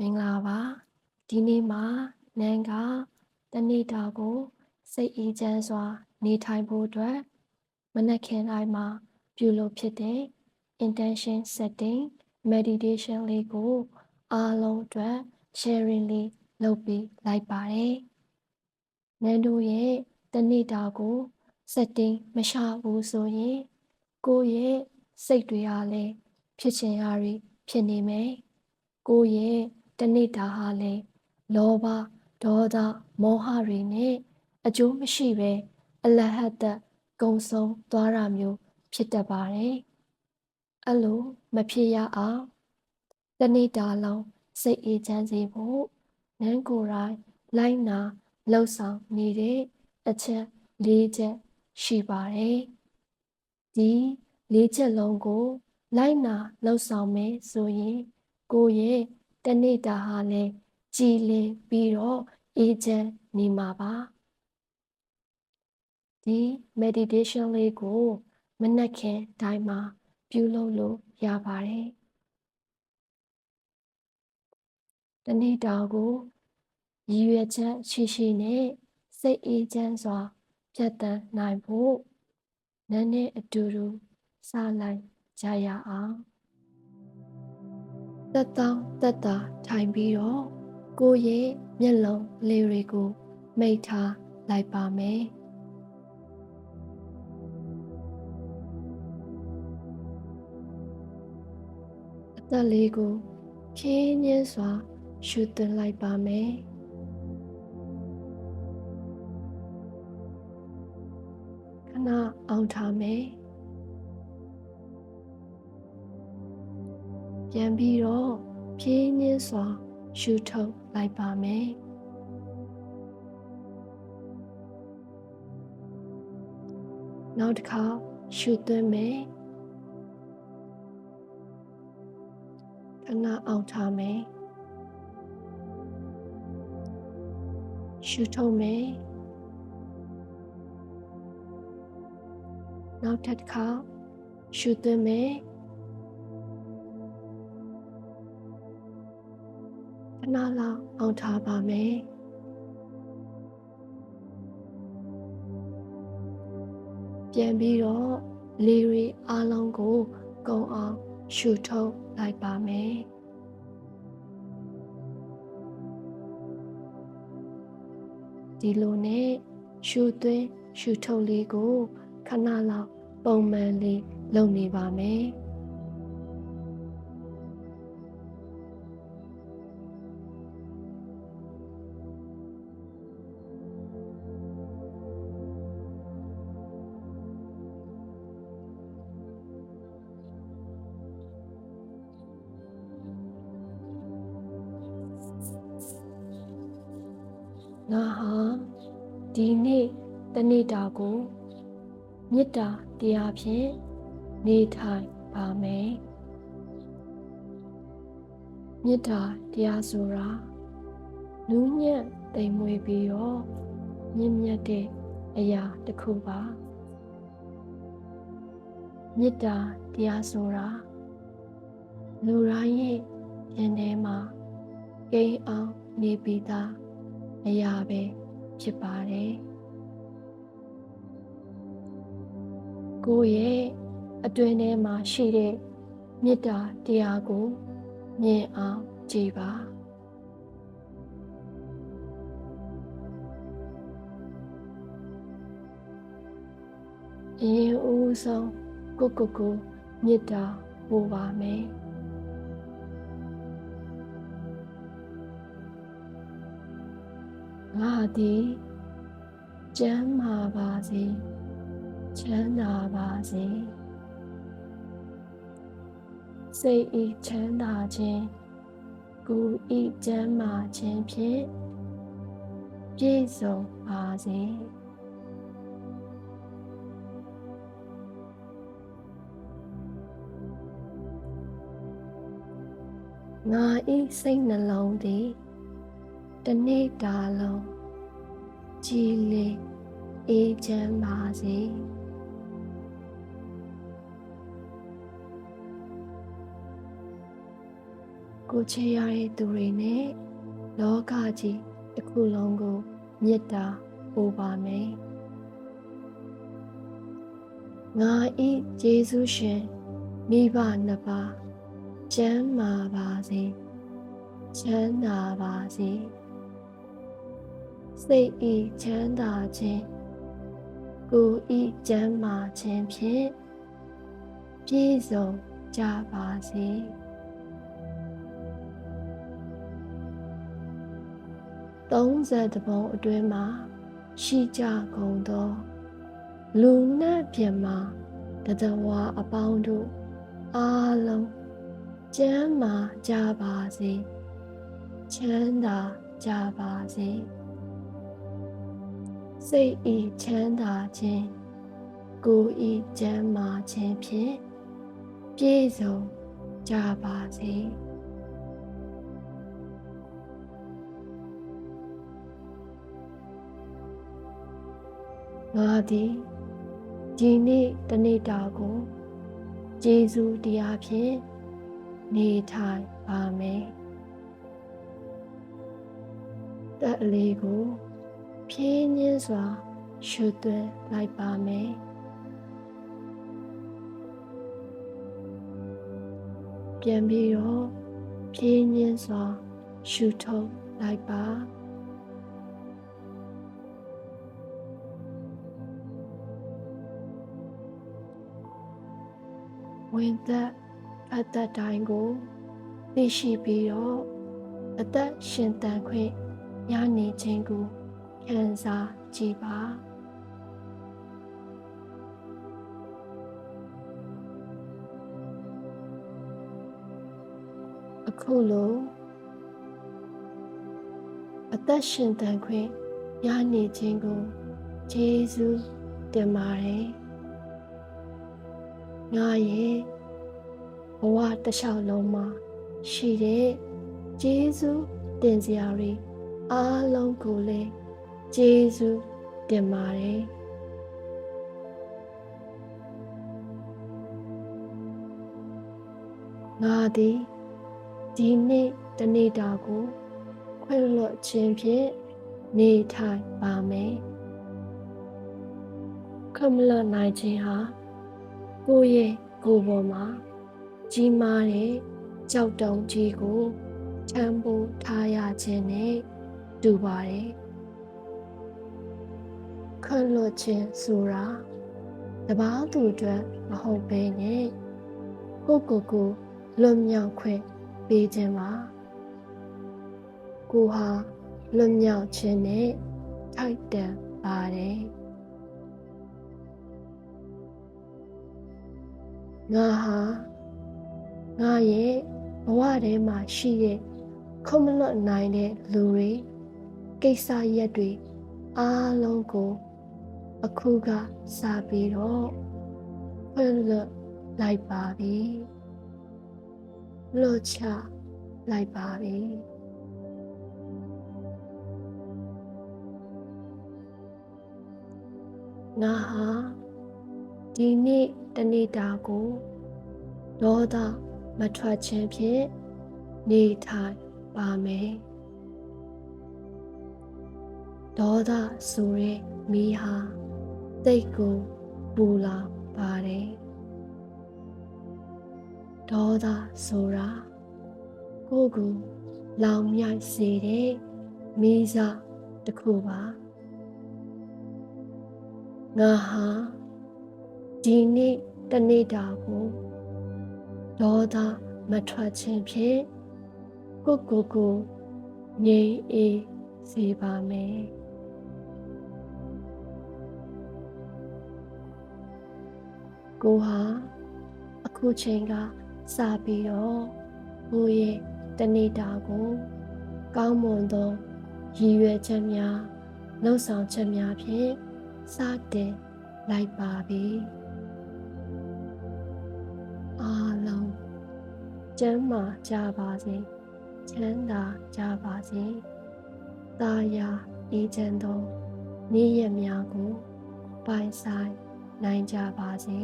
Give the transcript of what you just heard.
င်္ဂလာပါဒီနေ့မှာနန်းကတနေ့တာကိုစိတ်အေးချမ်းစွာနေထိုင်ဖို့အတွက်မနက်ခင်းတိုင်းမှာပြုလုပ်ဖြစ်တဲ့ intention setting meditation လေးကိုအားလုံးအတွက် sharing လေးလုပ်ပြီးလိုက်ပါတယ်နန်းတို့ရဲ့တနေ့တာကို setting မရှာဘူးဆိုရင်ကိုယ့်ရဲ့စိတ်တွေဟာလည်းဖြစ်ချင်ရာတွေဖြစ်နေမယ်ကိုယ့်ရဲ့တနေ့တာဟာလည်းလောဘဒေါသမောဟတွေနဲ့အကျိုးမရှိပဲအလဟတ်သက်ကုံဆုံးသွားတာမျိုးဖြစ်တတ်ပါတယ်အဲ့လိုမဖြစ်ရအောင်တနေ့တာလုံးစိတ်အေးချမ်းစေဖို့နန်းကိုယ်တိုင်လိုက်နာလှုပ်ဆောင်နေတဲ့အချက်၄ချက်ရှိပါတယ်ဒီ၄ချက်လုံးကိုလိုက်နာလှုပ်ဆောင်မယ်ဆိုရင်ကိုယ့်ရဲ့တနေ့တာဟာလည်းကြည်လင်ပြီးတော့အေးချမ်းနေမှာပါဒီ meditation လေးကိုမနက်ခင်းတိုင်းမှာပြုလုပ်လို့ရပါတယ်တနေ့တာကိုရည်ရွယ်ချက်ရှိနဲ့စိတ်အေးချမ်းစွာဖြတ်သန်းနိုင်ဖို့နည်းနည်းအတူတူစလိုက်ကြရအောင်သက်သောသက်သာထိုင်ပြီးတော့ကိုယ့်ရဲ့မျက်လုံးလေးတွေကိုမိတ်ထားလိုက်ပါမယ်အသက်လေးကိုဖြည်းညှင်းစွာရှုသွင်းလိုက်ပါမယ်ခဏအောင်ထားမယ်ပြန်ပြီးတော့ဖြည်းညှင်းစွာရှုထုတ်လိုက်ပါမယ်နောက်တစ်ခါရှုသွင်းမယ်ခဏအောင်ထားမယ်ရှုထုတ်မယ်နောက်တစ်ခါရှုသွင်းမယ်ခဏလောက်အောင်ထားပါမယ်ပြန်ပြီးတော့လေတွေအားလုံးကိုကုန်အောင်ရှုထုတ်လိုက်ပါမယ်ဒီလိုနဲ့ရှုသွင်းရှုထုတ်လေးကိုခဏလောက်ပုံမှန်လေးလုပ်နေပါမယ်ငါဟာဒီနေ့တနေ့တာကိုမေတ္တာတရားဖြင့်နေထိုင်ပါမယ်မေတ္တာတရားဆိုတာနူးညံ့သိမ်မွေ့ပြီးတော့မြင့်မြတ်တဲ့အရာတစ်ခုပါမေတ္တာတရားဆိုတာလူတိုင်းရဲ့ရင်ထဲမှာကိန်းအောင်နေပြီးသားအရာပဲဖြစ်ပါတယ်ကိုယ့်ရဲ့အတွင်းထဲမှာရှိတဲ့မေတ္တာတရားကိုမြင်အောင်ကြည်ပါအရင်ဦးဆုံးကိုမေတ္တာပို့ပါမယ်ငါသည်ကျမ်းမာပါစေချမ်းသာပါစေစိတ်ဤချမ်းသာခြင်းကိုယ်ဤကျမ်းမာခြင်းဖြင့်ပြည့်စုံပါစေငါဤစိတ်နှလုံးသည်တနေ့တာလုံးကြည်လင်အေးချမ်းပါစေက ကိုချစ်ရတဲ့သူတွေနဲ့လောကကြီးတစ်ခုလုံးကိုမေတ္တာပို့ပါမယ်ငါဤယေရှုရှင်မိဘနှစ်ပါးကျမ်းမာပါစေချမ်းသာပါစေစိတ်ဤချမ်းသာခြင်းကိုယ်ဤကျမ်းမာခြင်းဖြင့်ပြည့်စုံကြပါစေ30ပုံအတွင်းမှာရှိကြကုန်သောလူနဲ့ပြင်မှာတသဝါအပေါင်းတို့အားလုံးကျမ်းမာကြပါစေချမ်းသာကြပါစေစိတ်ဤချမ်းသာခြင်းကိုယ်ဤကျမ်းမာခြင်းဖြင့်ပြည့်စုံကြပါစေငါသည်ဒီနေ့တနေ့တာကိုယေရှုတရားဖြင့်နေထိုင်ပါမယ်တက်အလေးကိုဖြည်းညှင်းစွာရှုသွင်းလိုက်ပါမယ်ပြန်ပြီးတော့ဖြည်းညှင်းစွာရှုထုတ်လိုက်ပါဝင်သက်အသက်တိုင်းကိုသိရှိပြီးတော့အသက်ရှင်သန်ခွင့်ရနေခြင်းကိုခံစားကြည့်ပါအခုလိုအသက်ရှင်သန်ခွင့်ရနေခြင်းကိုယေရှုတင်ပါတယ်ငါရဲ့ဘဝတစ်လျှောက်လုံးမှာရှိတဲ့ယေရှုတင်စရာတွေအားလုံးကိုလည်းယေရှုတင်ပါတယ်ငါသည်ဒီနေ့တနေ့တာကိုခွင့်လွှတ်ခြင်းဖြင့်နေထိုင်ပါမယ်ခွင့်မလွှတ်နိုင်ခြင်းဟာကိုယ့်ရဲ့ကိုယ်ပေါ်မှာကြီးမားတဲ့ကြောက်တုံကြီးကိုထမ်းပိုးထားရခြင်းနဲ့တူပါတယ်ခွင့်လွှတ်ခြင်းဆိုတာတပါးသူအတွက်မဟုတ်ဘဲနဲ့ကိုယ်လွတ်မြောက်ခွင့်ပေးခြင်းပါကိုဟာလွတ်မြောက်ခြင်းနဲ့ထိုက်တန်ပါတယ်ငါဟာငါရဲ့ဘဝထဲမှာရှိတဲ့ခွင့်မလွတ်နိုင်တဲ့လူတွေကိစ္စရက်တွေအားလုံးကိုအခုကစပြီးတော့ခွင့်လွတ်လိုက်ပါပြီလွတ်ချလိုက်ပါပြီငါဟာဒီနေ့တနေ့တာကိုဒေါသမထွက်ခြင်းဖြင့်နေထိုင်ပါမယ်ဒေါသဆိုတဲ့မီးဟာတိတ်ကိုပူလောင်ပါတယ်ဒေါသဆိုတာကိုယ်ကိုလောင်မြိုက်စေတဲ့မီးစတစ်ခုပါငါဟာဒီနေ့တနေ့တာကိုဒေါသမထွက်ခြင်းဖြင့်ကိုငြိမ်အေးစေပါမယ်ကိုဟာအခုချိန်ကစပြီးတော့ကိုရဲ့တနေ့တာကိုကောင်းမွန်သောရည်ရွယ်ချက်များလှုပ်ဆောင်ချက်များဖြင့်စတင်လိုက်ပါပြီအားလုံးကျမ်းမာကြပါစေချမ်းသာကြပါစေသာယာအေးချမ်းသောနေ့ရက်များကိုပိုင်ဆိုင်နိုင်ကြပါစေ